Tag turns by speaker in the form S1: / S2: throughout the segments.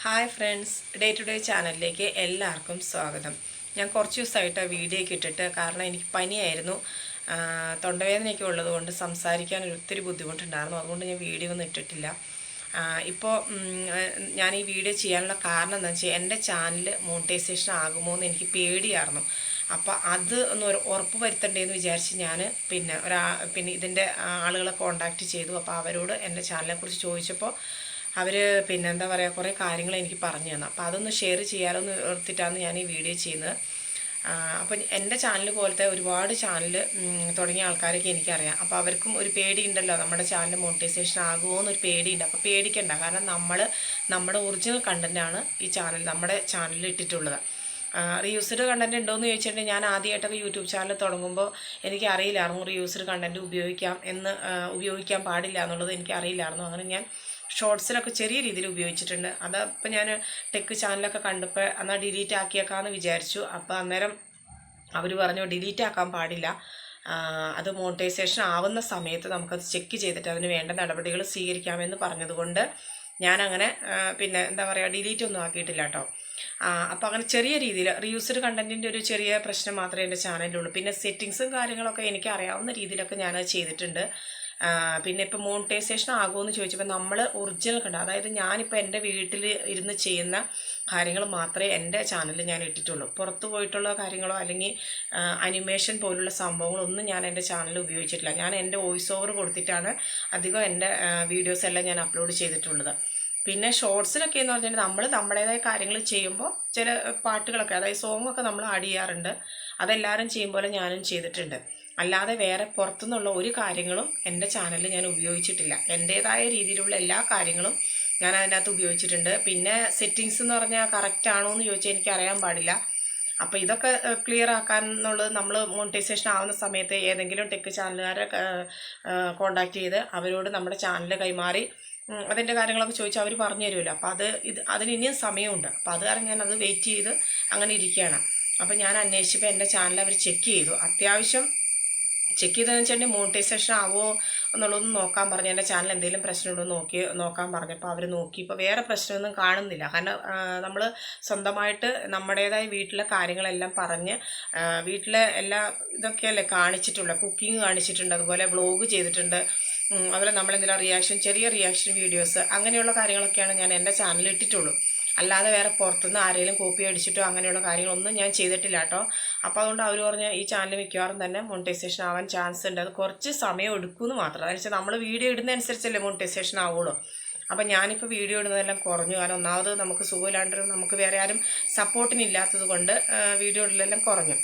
S1: Hi friends, day to day ചാനലിലേക്ക് എല്ലാവർക്കും സ്വാഗതം. ഞാൻ കുറച്ച് ദിവസമായിട്ട് വീഡിയോ ഒക്കെ ഇട്ടിട്ട് കാരണം എനിക്ക് പനിയായിരുന്നു, തൊണ്ടവേദനയൊക്കെ ഉള്ളതുകൊണ്ട് സംസാരിക്കാൻ ഒത്തിരി ബുദ്ധിമുട്ടുണ്ടായിരുന്നു. അതുകൊണ്ട് ഞാൻ വീഡിയോ ഒന്നും ഇട്ടിട്ടില്ല. ഇപ്പോൾ ഞാൻ ഈ വീഡിയോ ചെയ്യാനുള്ള കാരണം എന്താണെന്ന് വെച്ചാൽ എൻ്റെ ചാനൽ മോണിറ്റൈസേഷൻ ആകുമോ എന്ന് എനിക്ക് പേടിയായിരുന്നു. അപ്പോൾ അത് ഒന്ന് ഉറപ്പ് വരുത്തണ്ടേന്ന് വിചാരിച്ച് ഞാൻ പിന്നെ ഇതിൻ്റെ ആളുകളെ കോൺടാക്റ്റ് ചെയ്തു. അപ്പോൾ അവരോട് എൻ്റെ ചാനലിനെക്കുറിച്ച് ചോദിച്ചപ്പോൾ അവർ എന്താ പറയുക, കുറേ കാര്യങ്ങൾ എനിക്ക് പറഞ്ഞു തന്നു. അപ്പോൾ അതൊന്ന് ഷെയർ ചെയ്യാമെന്ന് ഓർത്തിട്ടാണ് ഞാൻ ഈ വീഡിയോ ചെയ്യുന്നത്. അപ്പോൾ എൻ്റെ ചാനൽ പോലത്തെ ഒരുപാട് ചാനൽ തുടങ്ങിയ ആൾക്കാരൊക്കെ എനിക്കറിയാം. അപ്പോൾ അവർക്കും ഒരു പേടിയുണ്ടല്ലോ, നമ്മുടെ ചാനൽ മോണിറ്റൈസേഷൻ ആകുമോ എന്നൊരു പേടിയുണ്ട്. അപ്പോൾ പേടിക്കണ്ട, കാരണം നമ്മുടെ ഒറിജിനൽ കണ്ടൻറ്റാണ് നമ്മുടെ ചാനലിൽ ഇട്ടിട്ടുള്ളത്. റീയൂസ്ഡ് കണ്ടൻറ്റ് ഉണ്ടോയെന്ന് ചോദിച്ചിട്ടുണ്ടെങ്കിൽ ഞാൻ ആദ്യമായിട്ടൊക്കെ യൂട്യൂബ് ചാനൽ തുടങ്ങുമ്പോൾ എനിക്ക് അറിയില്ലായിരുന്നു റീയൂസ്ഡ് കണ്ടൻറ്റ് ഉപയോഗിക്കാൻ പാടില്ല എന്നുള്ളത് എനിക്ക് അറിയില്ലായിരുന്നു. അങ്ങനെ ഞാൻ ഷോർട്സിലൊക്കെ ചെറിയ രീതിയിൽ ഉപയോഗിച്ചിട്ടുണ്ട്. അതപ്പോൾ ഞാൻ ടെക്ക് ചാനലൊക്കെ കണ്ടപ്പോൾ എന്നാൽ ഡിലീറ്റ് ആക്കിയേക്കാമെന്ന് വിചാരിച്ചു. അപ്പോൾ അന്നേരം അവർ പറഞ്ഞു ഡിലീറ്റ് ആക്കാൻ പാടില്ല, അത് മോണിറ്റൈസേഷൻ ആവുന്ന സമയത്ത് നമുക്കത് ചെക്ക് ചെയ്തിട്ട് അതിന് വേണ്ട നടപടികൾ സ്വീകരിക്കാമെന്ന് പറഞ്ഞതുകൊണ്ട് ഞാനങ്ങനെ എന്താ പറയുക, ഡിലീറ്റ് ഒന്നും ആക്കിയിട്ടില്ല കേട്ടോ. അപ്പോൾ അങ്ങനെ ചെറിയ രീതിയിൽ റീയൂസ്ഡ് കണ്ടൻറ്റിൻ്റെ ഒരു ചെറിയ പ്രശ്നം മാത്രമേ എൻ്റെ ചാനലിലുള്ളൂ. പിന്നെ സെറ്റിങ്സും കാര്യങ്ങളൊക്കെ എനിക്ക് അറിയാവുന്ന രീതിയിലൊക്കെ ഞാനത് ചെയ്തിട്ടുണ്ട്. പിന്നെ ഇപ്പോൾ മോണിറ്റൈസേഷൻ ആകുമെന്ന് ചോദിച്ചപ്പോൾ നമ്മൾ ഒറിജിനൽ അതായത് ഞാനിപ്പോൾ എൻ്റെ വീട്ടിൽ ഇരുന്ന് ചെയ്യുന്ന കാര്യങ്ങൾ മാത്രമേ എൻ്റെ ചാനലിൽ ഞാൻ ഇട്ടിട്ടുള്ളൂ. പുറത്ത് പോയിട്ടുള്ള കാര്യങ്ങളോ അല്ലെങ്കിൽ അനിമേഷൻ പോലുള്ള സംഭവങ്ങളൊന്നും ഞാൻ എൻ്റെ ചാനലിൽ ഉപയോഗിച്ചിട്ടില്ല. ഞാൻ എൻ്റെ വോയിസ് ഓവർ കൊടുത്തിട്ടാണ് അധികം എൻ്റെ വീഡിയോസ് എല്ലാം ഞാൻ അപ്ലോഡ് ചെയ്തിട്ടുള്ളത്. പിന്നെ ഷോർട്സിലൊക്കെ എന്ന് പറഞ്ഞാൽ നമ്മൾ നമ്മുടേതായ കാര്യങ്ങൾ ചെയ്യുമ്പോൾ ചില പാട്ടുകളൊക്കെ, അതായത് സോങ്ങൊക്കെ നമ്മൾ ആഡ് ചെയ്യാറുണ്ട്. അതെല്ലാവരും ചെയ്യും പോലെ ഞാനും ചെയ്തിട്ടുണ്ട്. അല്ലാതെ വേറെ പുറത്തുനിന്നുള്ള ഒരു കാര്യങ്ങളും എൻ്റെ ചാനലിൽ ഞാൻ ഉപയോഗിച്ചിട്ടില്ല. എൻ്റേതായ രീതിയിലുള്ള എല്ലാ കാര്യങ്ങളും ഞാൻ അതിനകത്ത് ഉപയോഗിച്ചിട്ടുണ്ട്. പിന്നെ സെറ്റിങ്സ് എന്ന് പറഞ്ഞാൽ കറക്റ്റ് ആണോ എന്ന് ചോദിച്ചാൽ എനിക്ക് അറിയാൻ പാടില്ല. അപ്പോൾ ഇതൊക്കെ ക്ലിയർ ആക്കാൻ എന്നുള്ളത് നമ്മൾ മോണിറ്റൈസേഷൻ ആവുന്ന സമയത്ത് ഏതെങ്കിലും ടെക് ചാനലുകാരെ കോൺടാക്റ്റ് ചെയ്ത് അവരോട് നമ്മുടെ ചാനൽ കൈമാറി അതിൻ്റെ കാര്യങ്ങളൊക്കെ ചോദിച്ചാൽ അവർ പറഞ്ഞു തരുമല്ലോ. അപ്പോൾ അതിന് ഇനിയും സമയമുണ്ട്. അപ്പോൾ അത് കാരണം ഞാനത് വെയിറ്റ് ചെയ്ത് അങ്ങനെ ഇരിക്കുകയാണ്. അപ്പോൾ ഞാൻ അന്വേഷിച്ചപ്പോൾ എൻ്റെ ചാനൽ അവർ ചെക്ക് ചെയ്തു. അത്യാവശ്യം ചെക്ക് ചെയ്തതെന്ന് വെച്ചിട്ടുണ്ടെങ്കിൽ മോണിറ്റൈസേഷൻ ആവുമോ എന്നുള്ളതൊന്നും നോക്കാൻ പറഞ്ഞു. എൻ്റെ ചാനൽ എന്തെങ്കിലും പ്രശ്നമുണ്ടോ നോക്കാൻ പറഞ്ഞപ്പോൾ അവർ നോക്കി. ഇപ്പോൾ വേറെ പ്രശ്നമൊന്നും കാണുന്നില്ല. കാരണം നമ്മൾ സ്വന്തമായിട്ട് നമ്മുടേതായ വീട്ടിലെ കാര്യങ്ങളെല്ലാം പറഞ്ഞ് വീട്ടിലെ എല്ലാ ഇതൊക്കെയല്ലേ കാണിച്ചിട്ടുള്ള, കുക്കിംഗ് കാണിച്ചിട്ടുണ്ട്, അതുപോലെ വ്ളോഗ് ചെയ്തിട്ടുണ്ട്, അതുപോലെ നമ്മളെന്തെങ്കിലും ചെറിയ റിയാക്ഷൻ വീഡിയോസ് അങ്ങനെയുള്ള കാര്യങ്ങളൊക്കെയാണ് ഞാൻ എൻ്റെ ചാനലിൽ ഇട്ടിട്ടുള്ളൂ. അല്ലാതെ വേറെ പുറത്തുനിന്ന് ആരെങ്കിലും കോപ്പി അടിച്ചിട്ടോ അങ്ങനെയുള്ള കാര്യങ്ങളൊന്നും ഞാൻ ചെയ്തിട്ടില്ല കേട്ടോ. അപ്പോൾ അതുകൊണ്ട് അവർ പറഞ്ഞ ഈ ചാനൽ മിക്കവാറും തന്നെ മോണിറ്റൈസേഷൻ ആവാൻ ചാൻസ് ഉണ്ട്. അത് കുറച്ച് സമയം എടുക്കുമെന്ന് മാത്രം. അതെന്ന് വെച്ചാൽ നമ്മൾ വീഡിയോ ഇടുന്നതനുസരിച്ചല്ലേ മോണിറ്റൈസേഷൻ ആവുള്ളൂ. അപ്പോൾ ഞാനിപ്പോൾ വീഡിയോ ഇടുന്നതെല്ലാം കുറഞ്ഞു. കാരണം ഒന്നാമത് നമുക്ക് സുഖമില്ലാണ്ട് നമുക്ക് വേറെ ആരും സപ്പോർട്ടിനില്ലാത്തത് കൊണ്ട് വീഡിയോ ഇടലെല്ലാം കുറഞ്ഞു.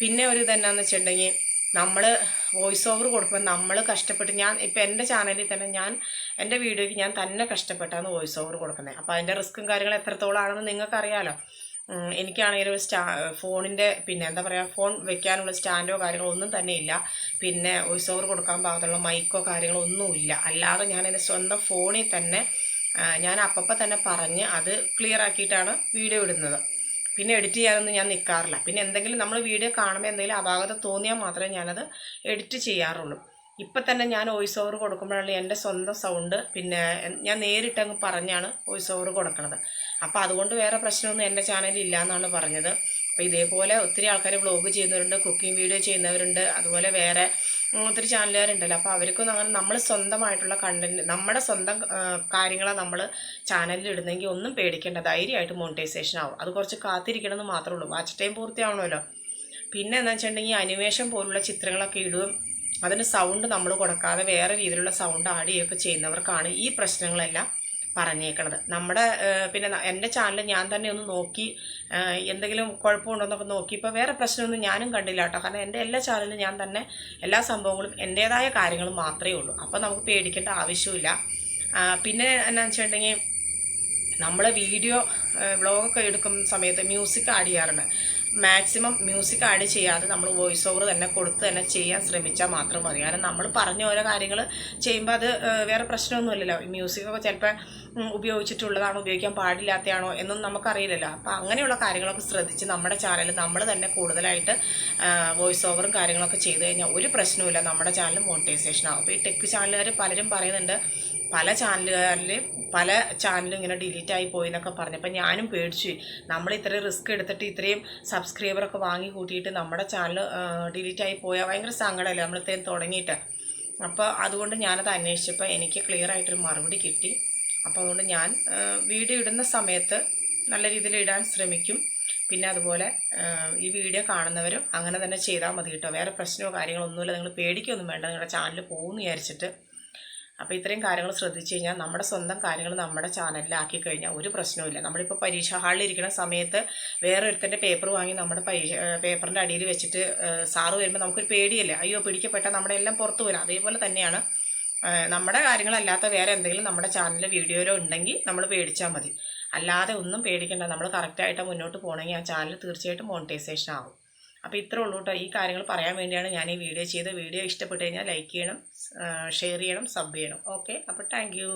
S1: പിന്നെ ഒരു ഇതെന്നാന്ന് വെച്ചിട്ടുണ്ടെങ്കിൽ നമ്മൾ വോയിസ് ഓവർ കൊടുക്കുമ്പോൾ നമ്മൾ കഷ്ടപ്പെട്ട്, ഞാൻ ഇപ്പോൾ എൻ്റെ ചാനലിൽ തന്നെ എൻ്റെ വീഡിയോയ്ക്ക് ഞാൻ തന്നെ കഷ്ടപ്പെട്ടാണ് വോയിസ് ഓവർ കൊടുക്കുന്നത്. അപ്പോൾ അതിൻ്റെ റിസ്ക്കും കാര്യങ്ങളും എത്രത്തോളമാണെന്ന് നിങ്ങൾക്കറിയാമല്ലോ. എനിക്കാണെങ്കിൽ ഒരു ഫോണിൻ്റെ എന്താ പറയുക, ഫോൺ വെക്കാനുള്ള സ്റ്റാൻഡോ കാര്യങ്ങളോ ഒന്നും തന്നെ ഇല്ല. പിന്നെ വോയിസ് ഓവർ കൊടുക്കാൻ പാകത്തുള്ള മൈക്കോ കാര്യങ്ങളോ ഒന്നുമില്ല. അല്ലാതെ ഞാൻ എൻ്റെ സ്വന്തം ഫോണിൽ തന്നെ ഞാൻ അപ്പം തന്നെ പറഞ്ഞ് അത് ക്ലിയർ ആക്കിയിട്ടാണ് വീഡിയോ ഇടുന്നത്. പിന്നെ എഡിറ്റ് ചെയ്യാനൊന്നും ഞാൻ നിൽക്കാറില്ല. പിന്നെ എന്തെങ്കിലും നമ്മൾ വീഡിയോ കാണുമ്പോൾ എന്തെങ്കിലും അപാകത തോന്നിയാൽ മാത്രമേ ഞാനത് എഡിറ്റ് ചെയ്യാറുള്ളൂ. ഇപ്പം തന്നെ ഞാൻ വോയിസ് ഓവർ കൊടുക്കുമ്പോഴാണ് എൻ്റെ സ്വന്തം സൗണ്ട് ഞാൻ നേരിട്ടങ്ങ് പറഞ്ഞാണ് വോയിസ് ഓവർ കൊടുക്കുന്നത്. അപ്പോൾ അതുകൊണ്ട് വേറെ പ്രശ്നമൊന്നും എൻ്റെ ചാനലിൽ ഇല്ല എന്നാണ് പറഞ്ഞത്. അപ്പോൾ ഇതേപോലെ ഒത്തിരി ആൾക്കാർ വ്ളോഗ് ചെയ്യുന്നവരുണ്ട്, കുക്കിംഗ് വീഡിയോ ചെയ്യുന്നവരുണ്ട്, അതുപോലെ വേറെ ഒത്തിരി ചാനലുകാരുണ്ടല്ലോ. അപ്പോൾ അവർക്കൊന്നും അങ്ങനെ നമ്മൾ സ്വന്തമായിട്ടുള്ള കണ്ടൻറ്റ്, നമ്മുടെ സ്വന്തം കാര്യങ്ങളെ നമ്മൾ ചാനലിൽ ഇടുന്നെങ്കിൽ ഒന്നും പേടിക്കേണ്ട, ധൈര്യമായിട്ട് മോണിറ്റൈസേഷൻ ആവും. അത് കുറച്ച് കാത്തിരിക്കണമെന്ന് മാത്രമേ ഉള്ളൂ. വാച്ച് ടൈം പൂർത്തിയാവണമല്ലോ. പിന്നെ എന്താ വെച്ചിട്ടുണ്ടെങ്കിൽ അനിമേഷൻ പോലുള്ള ചിത്രങ്ങളൊക്കെ ഇടുകയും അതിന് സൗണ്ട് നമ്മൾ കൊടുക്കാതെ വേറെ രീതിയിലുള്ള സൗണ്ട് ആഡ് ചെയ്യുകയൊക്കെ ചെയ്യുന്നവർക്കാണ് ഈ പ്രശ്നങ്ങളെല്ലാം പറഞ്ഞേക്കണത്. എൻ്റെ ചാനൽ ഞാൻ തന്നെ ഒന്ന് നോക്കി എന്തെങ്കിലും കുഴപ്പമുണ്ടോ എന്നൊക്കെ നോക്കി ഇപ്പോൾ വേറെ പ്രശ്നമൊന്നും ഞാനും കണ്ടില്ല കേട്ടോ. കാരണം എൻ്റെ എല്ലാ ചാനലിലും ഞാൻ തന്നെ എല്ലാ സംഭവങ്ങളും എൻ്റേതായ കാര്യങ്ങൾ മാത്രമേ ഉള്ളൂ. അപ്പോൾ നമുക്ക് പേടിക്കേണ്ട ആവശ്യമില്ല. പിന്നെ എന്നാന്ന് വെച്ചിട്ടുണ്ടെങ്കിൽ നമ്മൾ വീഡിയോ വ്ളോഗൊക്കെ എടുക്കുന്ന സമയത്ത് മ്യൂസിക് ആഡ് ചെയ്യാറുണ്ട്. മാക്സിമം മ്യൂസിക് ആഡ് ചെയ്യാതെ നമ്മൾ വോയിസ് ഓവർ തന്നെ കൊടുത്ത് തന്നെ ചെയ്യാൻ ശ്രമിച്ചാൽ മാത്രം മതി. കാരണം നമ്മൾ പറഞ്ഞ ഓരോ കാര്യങ്ങൾ ചെയ്യുമ്പോൾ അത് വേറെ പ്രശ്നമൊന്നുമില്ലല്ലോ. മ്യൂസിക്കൊക്കെ ചിലപ്പോൾ ഉപയോഗിച്ചിട്ടുള്ളതാണോ ഉപയോഗിക്കാൻ പാടില്ലാത്തതാണോ എന്നൊന്നും നമുക്കറിയില്ലല്ലോ. അപ്പോൾ അങ്ങനെയുള്ള കാര്യങ്ങളൊക്കെ ശ്രദ്ധിച്ച് നമ്മുടെ ചാനൽ നമ്മൾ തന്നെ കൂടുതലായിട്ട് വോയിസ് ഓവറും കാര്യങ്ങളൊക്കെ ചെയ്ത് കഴിഞ്ഞാൽ ഒരു പ്രശ്നവുമില്ല, നമ്മുടെ ചാനൽ മോണിറ്റൈസേഷൻ ആവും. അപ്പോൾ ഈ ടെക് ചാനലുകാർ പലരും പറയുന്നുണ്ട് പല ചാനലും ഇങ്ങനെ ഡിലീറ്റ് ആയി പോയി എന്നൊക്കെ പറഞ്ഞപ്പോൾ ഞാനും പേടിച്ചു. നമ്മൾ ഇത്രയും റിസ്ക് എടുത്തിട്ട് ഇത്രയും സബ്സ്ക്രൈബറൊക്കെ വാങ്ങി കൂട്ടിയിട്ട് നമ്മുടെ ചാനൽ ഡിലീറ്റ് ആയി പോയാൽ ഭയങ്കര സങ്കടമല്ലേ നമ്മൾ ഇത്രയും തുടങ്ങിയിട്ട്. അപ്പോൾ അതുകൊണ്ട് ഞാനത് അന്വേഷിച്ചപ്പോൾ എനിക്ക് ക്ലിയർ ആയിട്ടൊരു മറുപടി കിട്ടി. അപ്പോൾ അതുകൊണ്ട് ഞാൻ വീഡിയോ ഇടുന്ന സമയത്ത് നല്ല രീതിയിൽ ഇടാൻ ശ്രമിക്കും. പിന്നെ അതുപോലെ ഈ വീഡിയോ കാണുന്നവരും അങ്ങനെ തന്നെ ചെയ്താൽ മതി കേട്ടോ. വേറെ പ്രശ്നമോ കാര്യങ്ങളോ ഒന്നുമില്ല. നിങ്ങൾ പേടിക്കൊന്നും വേണ്ട നിങ്ങളുടെ ചാനൽ പോകുമെന്ന് വിചാരിച്ചിട്ട്. അപ്പോൾ ഇത്രയും കാര്യങ്ങൾ ശ്രദ്ധിച്ചു കഴിഞ്ഞാൽ നമ്മുടെ സ്വന്തം കാര്യങ്ങൾ നമ്മുടെ ചാനലിലാക്കി കഴിഞ്ഞാൽ ഒരു പ്രശ്നവുമില്ല. നമ്മളിപ്പോൾ പരീക്ഷാ ഹാളിൽ ഇരിക്കുന്ന സമയത്ത് വേറെ ഒരുത്തൻ്റെ പേപ്പർ വാങ്ങി നമ്മുടെ പേപ്പറിൻ്റെ അടിയിൽ വെച്ചിട്ട് സാറ് വരുമ്പോൾ നമുക്കൊരു പേടിയല്ലേ, അയ്യോ പിടിക്കപ്പെട്ടാൽ നമ്മുടെ എല്ലാം പുറത്തു വരും. അതേപോലെ തന്നെയാണ് നമ്മുടെ കാര്യങ്ങളല്ലാത്ത വേറെ എന്തെങ്കിലും നമ്മുടെ ചാനലിൽ വീഡിയോയിലോ ഉണ്ടെങ്കിൽ നമ്മൾ പേടിച്ചാൽ മതി. അല്ലാതെ ഒന്നും പേടിക്കേണ്ട. നമ്മൾ കറക്റ്റായിട്ട് മുന്നോട്ട് പോകണമെങ്കിൽ ആ ചാനൽ തീർച്ചയായിട്ടും മോണിറ്റൈസേഷൻ ആകും. അപ്പോൾ ഇത്രേ ഉള്ളൂ കേട്ടോ. ഈ കാര്യങ്ങൾ പറയാൻ വേണ്ടിയാണ് ഞാൻ ഈ വീഡിയോ ചെയ്തത്. വീഡിയോ ഇഷ്ടപ്പെട്ട് കഴിഞ്ഞാൽ ലൈക്ക് ചെയ്യണം, ഷെയർ ചെയ്യണം, സബ് ചെയ്യണം. ഓക്കെ, അപ്പോൾ താങ്ക് യു.